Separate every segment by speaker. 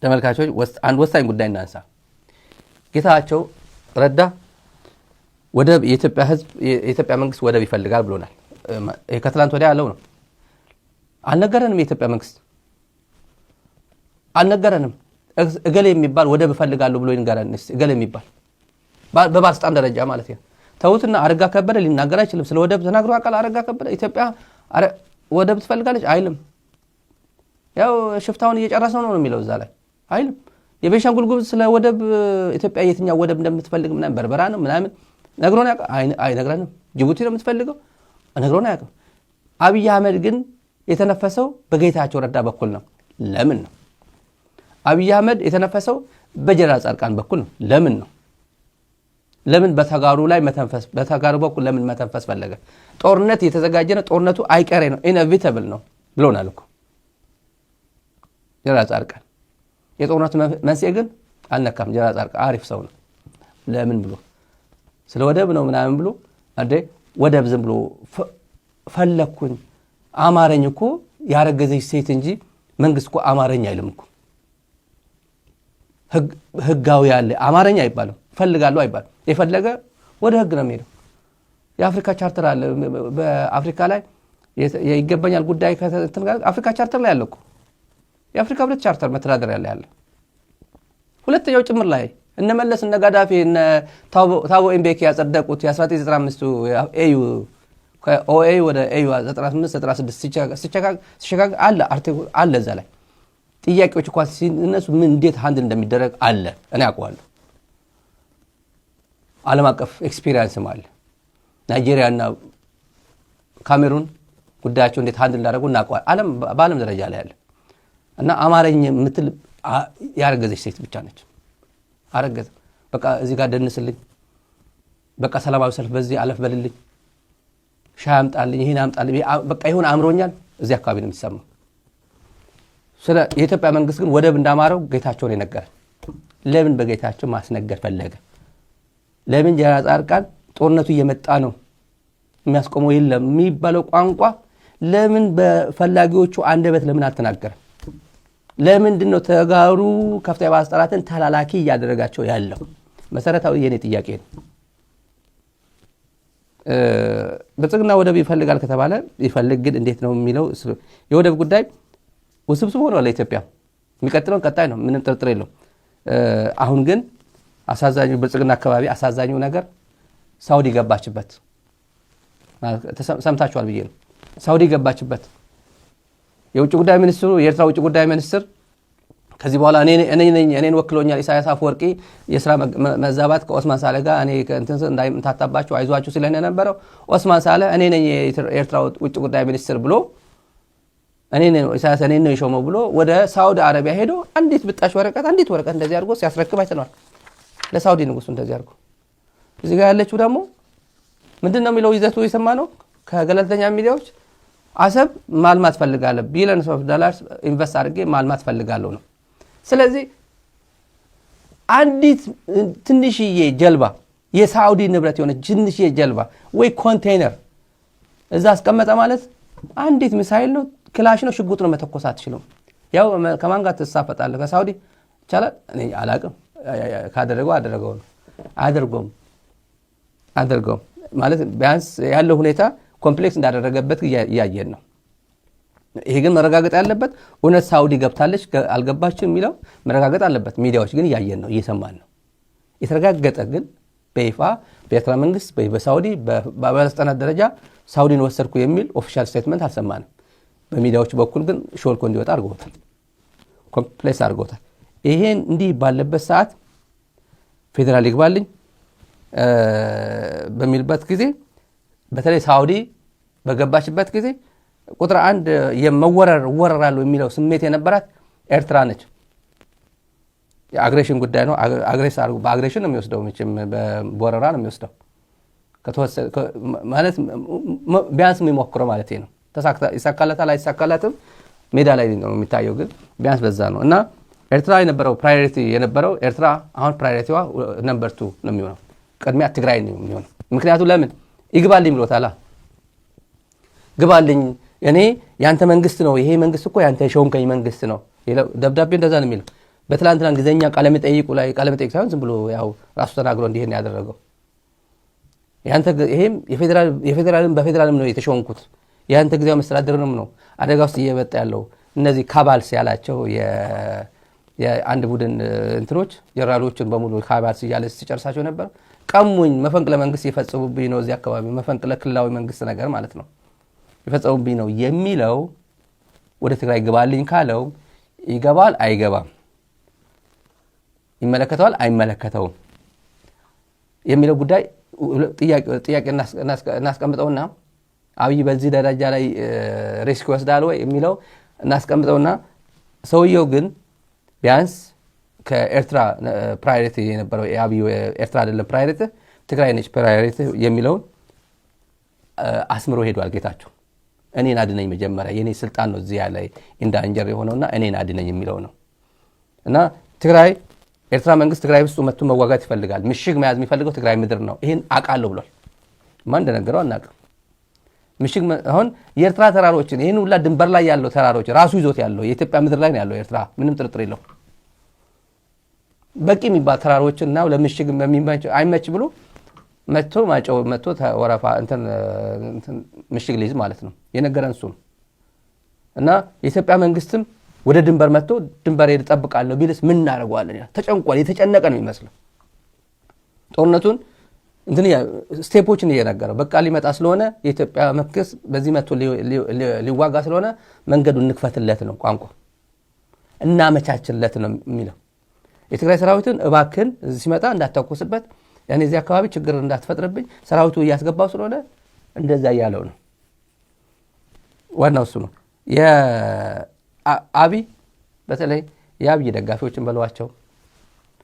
Speaker 1: ተመልካቾች አንድ ወሳኝ ጉዳይ እናንሳ። ጌታቸው ረዳ ወደብ የኢትዮጵያ ህዝብ የኢትዮጵያ መንግስት ወደብ ይፈልጋል ብሎናል። ከትላንት ወዲያ ያለው ነው። አልነገረንም። የኢትዮጵያ መንግስት አልነገረንም። እገሌ የሚባል ወደብ ይፈልጋሉ ብሎ ይንገረን። እገሌ የሚባል በባለስልጣን ደረጃ ማለት ነው። ተውትና አረጋ ከበደ ሊናገር አይችልም። ስለ ወደብ ተናግሮ አቃል አረጋ ከበደ ኢትዮጵያ ወደብ ትፈልጋለች አይልም። ያው ሽፍታውን እየጨረሰ ነው የሚለው እዛ ላይ አይልም። የቤንሻንጉል ጉሙዝ ስለ ወደብ ኢትዮጵያ የትኛው ወደብ እንደምትፈልግ ምናምን በርበራ ነው ምናምን ነግሮን አይነግረንም። ጅቡቲ ነው የምትፈልገው ነግሮን አያውቅም። አብይ አህመድ ግን የተነፈሰው በጌታቸው ረዳ በኩል ነው። ለምን ነው አብይ አህመድ የተነፈሰው በጀነራል ጻድቃን በኩል ነው? ለምን ነው? ለምን በተጋሩ ላይ መተንፈስ በተጋሩ በኩል ለምን መተንፈስ ፈለገ? ጦርነት የተዘጋጀ ነው። ጦርነቱ አይቀሬ ነው፣ ኢንኤቪታብል ነው ብሎናል እኮ ጀነራል ጻድቃን። የጦርነቱ መንስኤ ግን አልነካም። ጀነራል ጻድቃን አሪፍ ሰው ነው። ለምን ብሎ ስለ ወደብ ነው ምናምን ብሎ ወደብ ዝም ብሎ ፈለኩኝ አማረኝ እኮ ያረገዘች ሴት እንጂ መንግስት እኮ አማረኝ አይልም እኮ። ህጋዊ ያለ አማረኛ አይባልም። ፈልጋለሁ አይባልም። የፈለገ ወደ ህግ ነው የሚሄደው። የአፍሪካ ቻርተር አለ። በአፍሪካ ላይ የይገባኛል ጉዳይ አፍሪካ ቻርተር ላይ ያለው እኮ የአፍሪካ ህብረት ቻርተር መተዳደር ያለ ሁለተኛው ጭምር ላይ እነመለስ እነ ጋዳፊ እነ ታቦ ኤምቤኪ ያጸደቁት የ1995 ኤዩ ከኦኤ ወደ ኤዩ 95 96 ሲሸጋግ አለ እዛ ላይ ጥያቄዎች እንኳን ሲነሱ ምን እንዴት ሃንድል እንደሚደረግ አለ። እኔ አውቀዋለሁ። ዓለም አቀፍ ኤክስፒሪየንስም አለ። ናይጄሪያ እና ካሜሩን ጉዳያቸው እንዴት ሃንድል እንዳደረጉ እናውቀዋለን። በዓለም ደረጃ ላይ ያለ እና አማረኝ የምትል ያረገዘች ሴት ብቻ ነች። አረገዘ በቃ እዚህ ጋር ደንስልኝ፣ በቃ ሰላማዊ ሰልፍ በዚህ አለፍ በልልኝ፣ ሻይ አምጣልኝ፣ ይሄን አምጣልኝ፣ በቃ ይሁን አምሮኛል። እዚህ አካባቢ ነው የሚሰማው። ስለ የኢትዮጵያ መንግስት ግን ወደብ እንዳማረው ጌታቸው ነው የነገረን። ለምን በጌታቸው ማስነገር ፈለገ? ለምን ጀነራል ጻድቃን ጦርነቱ እየመጣ ነው የሚያስቆመው የለም የሚባለው ቋንቋ ለምን በፈላጊዎቹ አንደበት ለምን አልተናገረም? ለምንድን ነው ተጋሩ ከፍተኛ ባለስልጣናትን ተላላኪ እያደረጋቸው ያለው? መሰረታዊ የኔ ጥያቄ ነው። ብልጽግና ወደብ ይፈልጋል ከተባለ ይፈልግ፣ ግን እንዴት ነው የሚለው የወደብ ጉዳይ ውስብስብ ሆኗል። ለኢትዮጵያ የሚቀጥለው ቀጣይ ነው፣ ምንም ጥርጥር የለው። አሁን ግን አሳዛኙ ብልጽግና አካባቢ አሳዛኙ ነገር ሳውዲ ገባችበት። ሰምታችኋል ብዬ ነው። ሳውዲ ገባችበት። የውጭ ጉዳይ ሚኒስትሩ የኤርትራ ውጭ ጉዳይ ሚኒስትር ከዚህ በኋላ እኔን ወክሎኛል ኢሳያስ አፈወርቂ የሥራ መዛባት ከኦስማን ሳለ ጋር እኔ እንትን እንዳይምታታባችሁ አይዟችሁ ሲለን የነበረው ኦስማን ሳለ እኔ ነኝ የኤርትራ ውጭ ጉዳይ ሚኒስትር ብሎ ኢሳያስ እኔ ነው የሾመው ብሎ ወደ ሳውዲ አረቢያ ሄዶ አንዲት ብጣሽ ወረቀት እንደዚህ አድርጎ ሲያስረክብ አይተናል። ለሳውዲ ንጉሱ እንደዚህ አድርጎ እዚህ ጋር ያለችው ደግሞ ምንድነው የሚለው ይዘቱ የሰማነው ከገለልተኛ ሚዲያዎች አሰብ ማልማት ፈልጋለሁ ቢሊየንስ ኦፍ ዶላርስ ኢንቨስት አድርጌ ማልማት ፈልጋለሁ ነው። ስለዚህ አንዲት ትንሽዬ ጀልባ የሳውዲ ንብረት የሆነ ትንሽዬ ጀልባ ወይ ኮንቴይነር እዛ አስቀመጠ ማለት አንዲት ሚሳኤል ነው፣ ክላሽ ነው፣ ሽጉጥ ነው፣ መተኮስ አትችልም። ያው ከማን ጋር ተሳፈጣለህ? ከሳውዲ ይቻላል? እኔ አላቅም። ካደረገው አደረገው ነው። አደርገው ማለት ቢያንስ ያለው ሁኔታ ኮምፕሌክስ እንዳደረገበት እያየን ነው። ይሄ ግን መረጋገጥ ያለበት እውነት ሳውዲ ገብታለች አልገባችም የሚለው መረጋገጥ አለበት። ሚዲያዎች ግን እያየን ነው፣ እየሰማን ነው። የተረጋገጠ ግን በይፋ በኤርትራ መንግስት በሳውዲ በባለስልጣናት ደረጃ ሳውዲን ወሰድኩ የሚል ኦፊሻል ስቴትመንት አልሰማንም። በሚዲያዎች በኩል ግን ሾልኮ እንዲወጣ አድርገውታል፣ ኮምፕሌክስ አድርገውታል። ይሄን እንዲህ ባለበት ሰዓት ፌዴራል ይግባልኝ በሚልበት ጊዜ በተለይ ሳውዲ በገባችበት ጊዜ ቁጥር አንድ ወረራሉ የሚለው ስሜት የነበራት ኤርትራ ነች። የአግሬሽን ጉዳይ ነው። በአግሬሽን ነው የሚወስደው፣ በወረራ ነው የሚወስደው። ማለት ቢያንስ የሚሞክረው ማለት ነው። ይሳካለታል አይሳካለትም ሜዳ ላይ ነው የሚታየው፣ ግን ቢያንስ በዛ ነው። እና ኤርትራ የነበረው ፕራዮሪቲ የነበረው ኤርትራ አሁን ፕራዮሪቲዋ ነምበር 2 ነው የሚሆነው። ቅድሚያ ትግራይ ነው የሚሆነው። ምክንያቱም ለምን ይግባልኝ ብሎታል። ግባልኝ፣ እኔ ያንተ መንግስት ነው፣ ይሄ መንግስት እኮ ያንተ ሾምከኝ መንግስት ነው። ደብዳቤ እንደዛ ነው የሚለው። በትላንትና እንግሊዝኛ ቃለ መጠይቁ ላይ ቃለ መጠይቅ ሳይሆን ዝም ብሎ ያው ራሱ ተናግሮ እንዲህ ነው ያደረገው። ያንተ ይሄም የፌደራልም በፌደራልም ነው የተሾንኩት ያንተ ጊዜያዊ መስተዳድርንም ነው አደጋ ውስጥ እየመጣ ያለው እነዚህ ካባልስ ያላቸው የአንድ ቡድን እንትኖች ጀነራሎችን በሙሉ ካባልስ እያለ ሲጨርሳቸው ነበር። ቀሙኝ መፈንቅለ መንግስት ይፈጽሙብኝ ነው እዚህ አካባቢ መፈንቅለ ክልላዊ መንግስት ነገር ማለት ነው ይፈጽሙብኝ ነው የሚለው ወደ ትግራይ ግባልኝ ካለው ይገባል አይገባም ይመለከተዋል አይመለከተውም የሚለው ጉዳይ ጥያቄ እናስቀምጠውና አብይ በዚህ ደረጃ ላይ ሪስክ ወስዳል ወይ የሚለው እናስቀምጠውና ሰውየው ግን ቢያንስ ከኤርትራ ፕራዮሪቲ የነበረው የአብይ ኤርትራ አይደለም ፕራዮሪቲ ትግራይ ነች ፕራዮሪቲ የሚለው አስምሮ ሄዷል። ጌታቸው እኔን አድነኝ መጀመሪያ የኔ ስልጣን ነው እዚህ ያለ ኢንዳንጀር የሆነውና እኔን አድነኝ የሚለው ነው እና ትግራይ ኤርትራ መንግስት ትግራይ ውስጥ መጥቶ መዋጋት ይፈልጋል። ምሽግ መያዝ የሚፈልገው ትግራይ ምድር ነው። ይሄን አቃለው ብሏል። ማን እንደነገረው አናውቅም። ምሽግ አሁን የኤርትራ ተራሮችን ይሄን ሁላ ድንበር ላይ ያለው ተራሮች ራሱ ይዞት ያለው የኢትዮጵያ ምድር ላይ ነው ያለው ኤርትራ ምንም ጥርጥር የለው። በቂ የሚባል ተራሮችና ለምሽግ አይመች ብሎ መጥቶ ወረፋ እንትን ምሽግ ሊይዝ ማለት ነው የነገረን እሱ ነው እና የኢትዮጵያ መንግስትም ወደ ድንበር መጥቶ ድንበር ይጠብቃለሁ ቢልስ ምን እናደርጋለን? ተጨንቋል። የተጨነቀ ነው የሚመስለው። ጦርነቱን እንትን ስቴፖችን እየነገረው በቃ ሊመጣ ስለሆነ የኢትዮጵያ መንግስት በዚህ መጥቶ ሊዋጋ ስለሆነ መንገዱን እንክፈትለት ነው ቋንቋ እናመቻችለት ነው የሚለው። የትግራይ ሰራዊትን እባክን ሲመጣ እንዳታቆስበት ያኔ እዚህ አካባቢ ችግር እንዳትፈጥርብኝ ሰራዊቱ እያስገባው ስለሆነ እንደዛ ያለው ነው። ዋናው እሱ ነው። አብይ በተለይ የአብይ ደጋፊዎችን በለዋቸው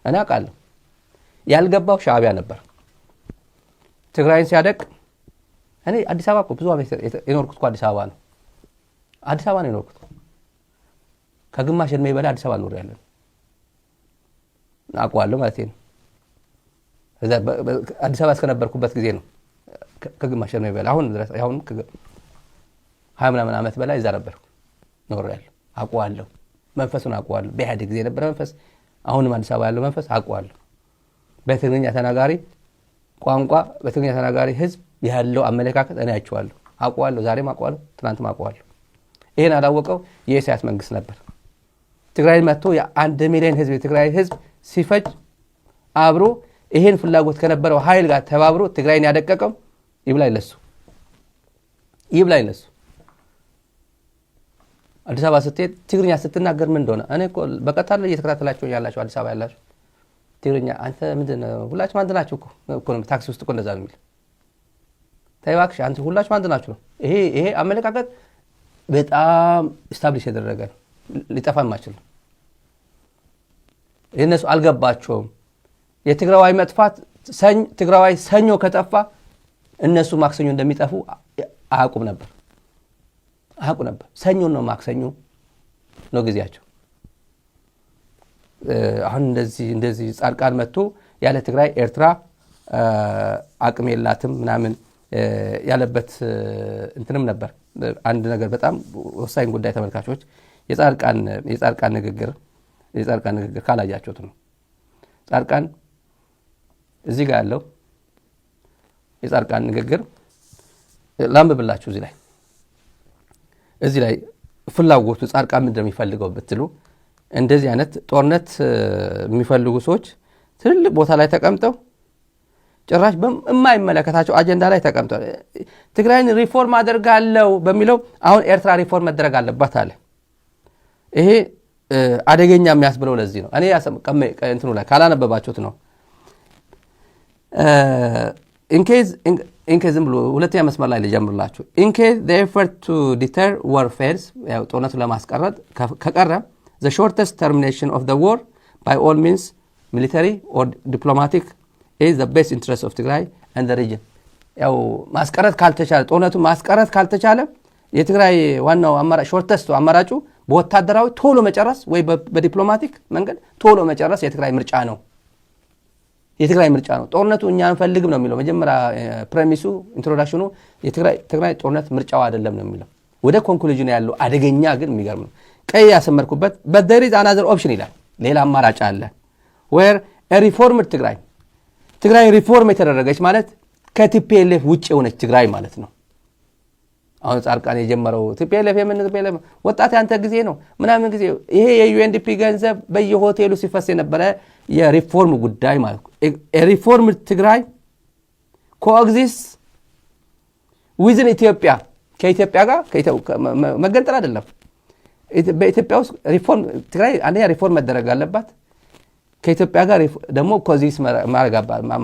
Speaker 1: እኔ አውቃለሁ ያልገባው ሻዕቢያ ነበር ትግራይን ሲያደቅ። እኔ አዲስ አበባ እኮ ብዙ አመት የኖርኩት እኮ አዲስ አበባ ነው የኖርኩት ከግማሽ እድሜ በላይ አዲስ አበባ ኖሬያለሁ አውቀዋለሁ ማለት ነው። እዛ አዲስ አበባ እስከነበርኩበት ጊዜ ነው ከግማሽ እድሜ በላይ አሁን 20 ምናምን አመት በላይ እዛ ነበርኩ ኖሬያለሁ አውቀዋለሁ። መንፈሱን አውቀዋለሁ። በኢህአዴግ ጊዜ የነበረ መንፈስ አሁንም አዲስ አበባ ያለው መንፈስ አውቀዋለሁ። በትግርኛ ተናጋሪ ቋንቋ በትግርኛ ተናጋሪ ህዝብ ያለው አመለካከት እኔ አይቼዋለሁ አውቀዋለሁ። ዛሬም አውቀዋለሁ ትናንትም አውቀዋለሁ። ይሄን አላወቀው የኢሳያስ መንግስት ነበር። ትግራይ መጥቶ የ1 ሚሊዮን ህዝብ የትግራይ ህዝብ ሲፈጅ አብሮ ይሄን ፍላጎት ከነበረው ኃይል ጋር ተባብሮ ትግራይን ያደቀቀው ይብላኝ ለሱ አዲስ አበባ ስትሄድ ትግርኛ ስትናገር ምን እንደሆነ እኔ እኮ በቀጥታ ላይ እየተከታተላችሁ ያላችሁ አዲስ አበባ ያላችሁ ትግርኛ አንተ ምንድነው ሁላችሁ አንድ ናችሁ እኮ ነው ታክሲ ውስጥ እኮ እንደዛ ነው የሚል ታይዋክሽ አንተ ሁላችሁ አንድ ናችሁ ነው። ይሄ አመለካከት በጣም ስታብሊሽ ያደረገ ሊጠፋ ማይችል እነሱ አልገባቸውም። የትግራዋይ መጥፋት ትግራዋይ ሰኞ ከጠፋ እነሱ ማክሰኞ እንደሚጠፉ አያውቁም ነበር። ሰኞ ነው ማክሰኞ ነው ጊዜያቸው። አሁን እንደዚህ ጻድቃን መጥቶ ያለ ትግራይ ኤርትራ አቅም የላትም ምናምን ያለበት እንትንም ነበር። አንድ ነገር በጣም ወሳኝ ጉዳይ ተመልካቾች የጻድቃን ንግግር ካላያችሁት ነው። ጻድቃን እዚህ ጋር ያለው የጻድቃን ንግግር ላምብላችሁ እዚህ ላይ ፍላጎቱ ጻድቃን ምንድነው የሚፈልገው ብትሉ እንደዚህ አይነት ጦርነት የሚፈልጉ ሰዎች ትልልቅ ቦታ ላይ ተቀምጠው ጭራሽ በማይመለከታቸው አጀንዳ ላይ ተቀምጠው ትግራይን ሪፎርም አደርጋለሁ በሚለው አሁን ኤርትራ ሪፎርም መደረግ አለባት አለ። ይሄ አደገኛ የሚያስብለው ለዚህ ነው። እኔ እንትኑ ላይ ካላነበባችሁት ነው ኢንኬዝ ብሎ ሁለተኛ መስመር ላይ ልጀምርላችሁ። ኢንኬዝ the effort to deter warfare ያው ጦርነቱ ለማስቀረት ከቀረ the shortest termination of the war by all means military or diplomatic is the best interest of Tigray and the region። ያው ማስቀረት ካልተቻለ ጦርነቱ ማስቀረት ካልተቻለ የትግራይ ዋናው አማራጭ ሾርተስቱ አማራጩ በወታደራዊ ቶሎ መጨረስ ወይ በዲፕሎማቲክ መንገድ ቶሎ መጨረስ የትግራይ ምርጫ ነው። ጦርነቱ እኛ አንፈልግም ነው የሚለው መጀመሪያ ፕሬሚሱ ኢንትሮዳክሽኑ የትግራይ ጦርነት ምርጫው አይደለም ነው የሚለው። ወደ ኮንክሉዥን ያለው አደገኛ ግን የሚገርም ነው። ቀይ ያሰመርኩበት but there is another option ይላል። ሌላ አማራጭ አለ where a reformed ትግራይ ሪፎርም የተደረገች ማለት ከቲፒኤልኤፍ ውጭ የሆነች ትግራይ ማለት ነው። አሁን ጻርቃን የጀመረው ቲፒኤልኤፍ ቲፒኤልኤፍ ወጣት ያንተ ጊዜ ነው ምናምን ጊዜ ይሄ የዩኤንዲፒ ገንዘብ በየሆቴሉ ሲፈስ የነበረ የሪፎርም ጉዳይ ማለት ነው። ሪፎርም ትግራይ coexist within ኢትዮጵያ ከኢትዮጵያ ጋር መገንጠል አይደለም። በኢትዮጵያ ውስጥ ሪፎርም ትግራይ አንደኛ ሪፎርም መደረግ አለባት። ከኢትዮጵያ ጋር ደግሞ ኮዚስ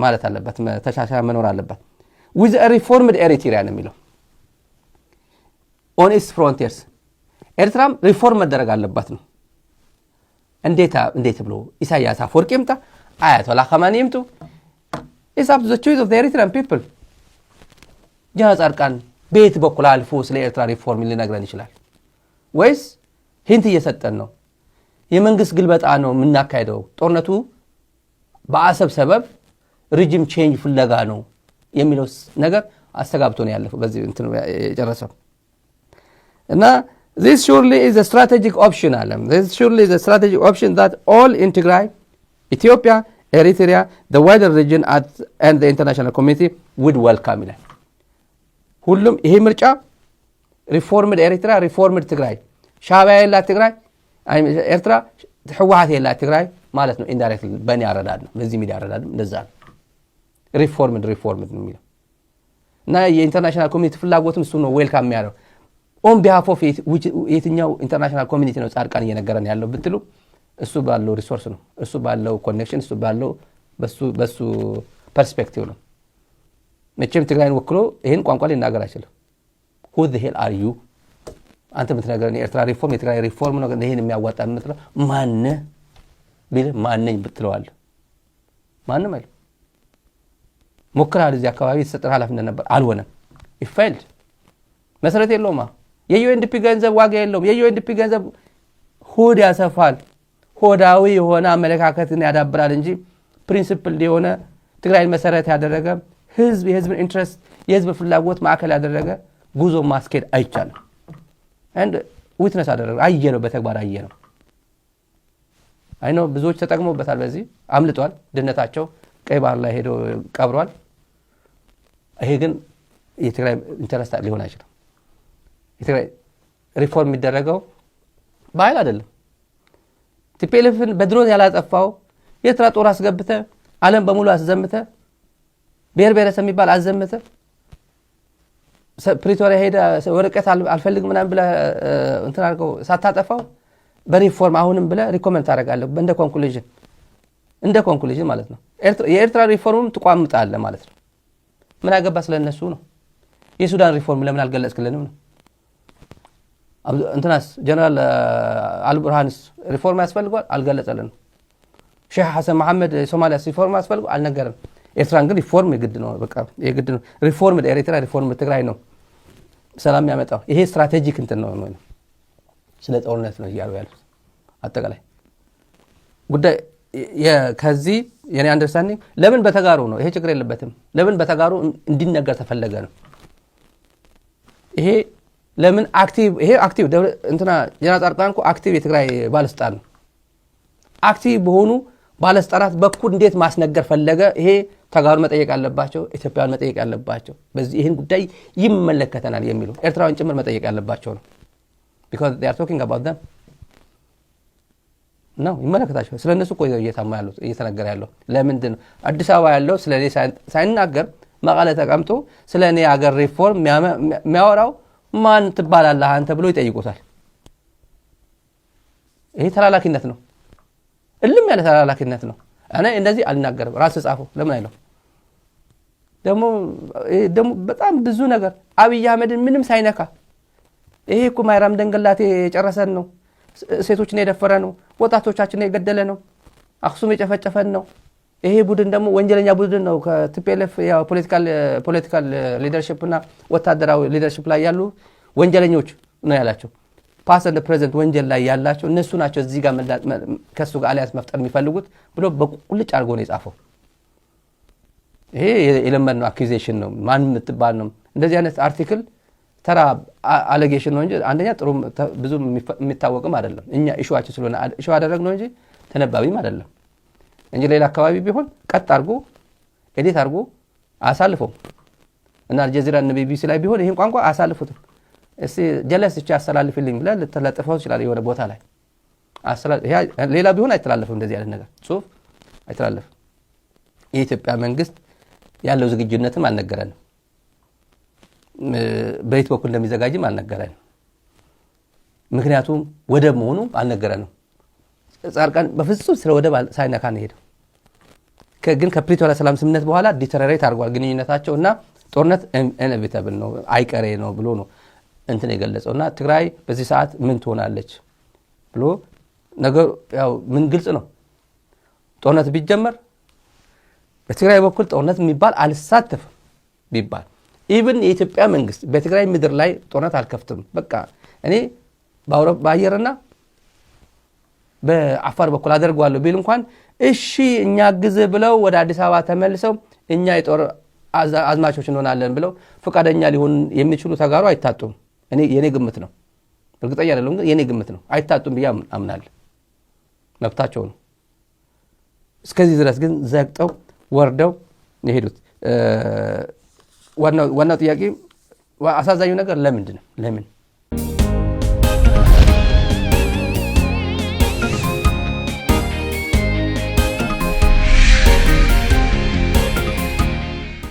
Speaker 1: ማለት አለበት ተሻሻለ መኖር አለበት with a reformed Eritrea ነው የሚለው on its frontiers ኤርትራም ሪፎርም መደረግ አለባት ነው። እንዴት ብሎ ኢሳያስ አፈወርቂ ይምጣ አያቶላ ኸማኒ ይምጡ is up to the choice of the Eritrean people። ጃዛርቃን ቤት በኩል አልፎ ስለ ኤርትራ ሪፎርም ሊነግረን ይችላል ወይስ ሂንት እየሰጠን ነው? የመንግስት ግልበጣ ነው የምናካሄደው ጦርነቱ በአሰብ ሰበብ ሪጅም ቼንጅ ፍለጋ ነው የሚለው ነገር አስተጋብቶ ነው ያለፈው በዚህ እንትን የጨረሰው እና this surely is a strategic option alam this surely is a strategic option that all in Tigray, Ethiopia, Eritrea, the wider region and the international community would welcome it። ሁሉም ይሄ ምርጫ ሪፎርምድ ኤሪትራ ሪፎርምድ ትግራይ ሻዕቢያ ያላት ትግራይ ኤርትራ ህወሓት ያላት ትግራይ ማለት ነው። ኢንዳይሬክትሊ በእኔ አረዳድ ነው በዚህ ሚዲያ አረዳድ እንደዛ ነው ሪፎርምድ ነው የሚለው እና የኢንተርናሽናል ኮሚኒቲ ፍላጎትም እሱ ነው ዌልካም የሚያደርገው on behalf of የትኛው ኢንተርናሽናል ኮሚኒቲ ነው ጻድቃን እየነገረን ያለው ብትሉ እሱ ባለው ሪሶርስ ነው እሱ ባለው ኮኔክሽን እሱ ባለው በሱ ፐርስፔክቲቭ ነው። መቼም ትግራይን ወክሎ ይሄን ቋንቋ ሊናገር አይችልም። who the hell are you አንተ ምትነገረኝ የኤርትራ ሪፎርም የትግራይ ሪፎርም ነው ይሄን የሚያዋጣ ምትለው ማን ቢል ማንኝ ብትለዋል ማንም አይደል ሞክራል እዚህ አካባቢ የተሰጠ ኃላፊነት ነበር አልሆነም ይፋይልድ መሰረት የለውማ የዩኤንዲፒ ገንዘብ ዋጋ የለውም። የዩኤንዲፒ ገንዘብ ሆድ ያሰፋል ሆዳዊ የሆነ አመለካከትን ያዳብራል እንጂ ፕሪንሲፕል የሆነ ትግራይን መሰረት ያደረገ የህዝብን ኢንትረስት የህዝብ ፍላጎት ማዕከል ያደረገ ጉዞ ማስኬድ አይቻልም። and witness አደረገ አየነው በተግባር አየነው አይኖ ብዙዎች ተጠቅመውበታል በዚህ አምልጧል ድነታቸው ቀይ ባህር ላይ ሄዶ ቀብሯል። ይሄ ግን የትግራይ ኢንተረስት ሊሆን አይችልም። የትግራይ ሪፎርም የሚደረገው ባይል አይደለም። ቲፒኤልኤፍን በድሮን ያላጠፋው የኤርትራ ጦር አስገብተ ዓለም በሙሉ አስዘምተ ብሔር ብሔረሰብ የሚባል አዘምተ ፕሪቶሪያ ሄደ ወረቀት አልፈልግም ምናምን ብለ እንትን አድርገው ሳታጠፋው በሪፎርም አሁንም ብለ ሪኮመንድ አደርጋለሁ እንደ ኮንክሉዥን ማለት ነው። የኤርትራ ሪፎርምም ተቋምጣለ ማለት ነው። ምን አገባ ስለነሱ ነው። የሱዳን ሪፎርም ለምን አልገለጽክልንም ነው። እንትናስ ጀነራል አልቡርሃንስ ሪፎርም ያስፈልጋል አልገለጸልንም። ሼህ ሐሰን መሐመድ ሶማሊያ ሪፎርም ያስፈልጋል አልነገረም። ኤርትራን ግን ሪፎርም የግድ ነው በቃ የግድ ነው። ሪፎርም ኤርትራ ሪፎርም ትግራይ ነው ሰላም ያመጣው። ይሄ ስትራቴጂክ እንትን ነው ነው ስለ ጦርነት ነው ያለው ያለው አጠቃላይ ጉዳይ ከዚህ የኔ አንደርስታንዲንግ ለምን በተጋሩ ነው ይሄ ችግር የለበትም። ለምን በተጋሩ እንዲነገር ተፈለገ ነው ይሄ ለምን አክቲቭ ይሄ አክቲቭ እንትና ጀነራል ጻድቃንኮ አክቲቭ የትግራይ ባለስልጣን ነው። አክቲቭ በሆኑ ባለስልጣናት በኩል እንዴት ማስነገር ፈለገ? ይሄ ተጋሩ መጠየቅ አለባቸው፣ ኢትዮጵያውያን መጠየቅ አለባቸው። በዚህ ይሄን ጉዳይ ይመለከተናል የሚሉ ኤርትራውያን ጭምር መጠየቅ አለባቸው ነው because they are talking about them ነው ይመለከታቸው። ስለነሱ ቆይ እየታማ ያለው እየተነገረ ያለው ለምንድን ነው? አዲስ አበባ ያለው ስለኔ ሳይናገር መቀለ ተቀምጦ ስለኔ ሀገር ሪፎርም የሚያወራው ማን ትባላለህ አንተ ብሎ ይጠይቁታል። ይሄ ተላላኪነት ነው፣ እልም ያለ ተላላኪነት ነው። እኔ እንደዚህ አልናገርም ራስ ጻፈው ለምን አይለው ደግሞ በጣም ብዙ ነገር አብይ አህመድን ምንም ሳይነካ ይሄ እኮ ማይራም ደንገላቴ የጨረሰን ነው፣ ሴቶችን የደፈረ ነው፣ ወጣቶቻችንን የገደለ ነው፣ አክሱም የጨፈጨፈን ነው። ይሄ ቡድን ደግሞ ወንጀለኛ ቡድን ነው። ከቲፒኤልኤፍ ያው ፖለቲካል ሊደርሺፕ እና ወታደራዊ ሊደርሺፕ ላይ ያሉ ወንጀለኞች ነው ያላቸው። ፓስት ኤንድ ፕሬዘንት ወንጀል ላይ ያላቸው እነሱ ናቸው እዚህ ጋር ከሱ ጋር አሊያንስ መፍጠር የሚፈልጉት ብሎ በቁልጭ አድርጎ ነው የጻፈው። ይሄ የለመድነው አኪዜሽን ነው። ማን የምትባል ነው እንደዚህ አይነት አርቲክል ተራ አሌጌሽን ነው እንጂ አንደኛ ጥሩ ብዙ የሚታወቅም አይደለም። እኛ ኢሹዋችን ስለሆነ ኢሹ አደረግነው እንጂ ተነባቢም አይደለም እንጂ ሌላ አካባቢ ቢሆን ቀጥ አድርጎ ኤዲት አድርጎ አሳልፈው እና አልጀዚራ እና ቢቢሲ ላይ ቢሆን ይሄን ቋንቋ አሳልፉት እስቲ ጀለስ እቺ አስተላልፍልኝ ብለ ልትለጥፈው ይችላል የሆነ ቦታ ላይ ሌላ ቢሆን አይተላለፍም እንደዚህ ያለ ነገር ጽሁፍ አይተላለፍም የኢትዮጵያ መንግስት ያለው ዝግጁነትም አልነገረንም በየት በኩል እንደሚዘጋጅም አልነገረንም ምክንያቱም ወደብ መሆኑ አልነገረንም ጻርቃን በፍጹም ስለ ወደብ ሳይነካ ነው ሄደው ግን ከፕሪቶሪያ ሰላም ስምምነት በኋላ ዲተረሬት አድርጓል ግንኙነታቸውና ጦርነት ኢንኤቪታብል ነው አይቀሬ ነው ብሎ ነው እንትን የገለጸውና ትግራይ በዚህ ሰዓት ምን ትሆናለች ብሎ ነገር ያው ምን ግልጽ ነው ጦርነት ቢጀመር በትግራይ በኩል ጦርነት የሚባል አልሳተፍም ቢባል ኢቭን የኢትዮጵያ መንግስት በትግራይ ምድር ላይ ጦርነት አልከፍትም በቃ እኔ በአውሮፓ ባየርና በአፋር በኩል አደርጓለሁ ቢል እንኳን እሺ እኛ ግዝ ብለው ወደ አዲስ አበባ ተመልሰው እኛ የጦር አዝማቾች እንሆናለን ብለው ፈቃደኛ ሊሆን የሚችሉ ተጋሩ አይታጡም እኔ የኔ ግምት ነው እርግጠኛ አይደለም ግን የኔ ግምት ነው አይታጡም ብዬ አምናለሁ መብታቸው ነው እስከዚህ ድረስ ግን ዘግጠው ወርደው የሄዱት ዋናው ጥያቄ አሳዛኙ ነገር ለምን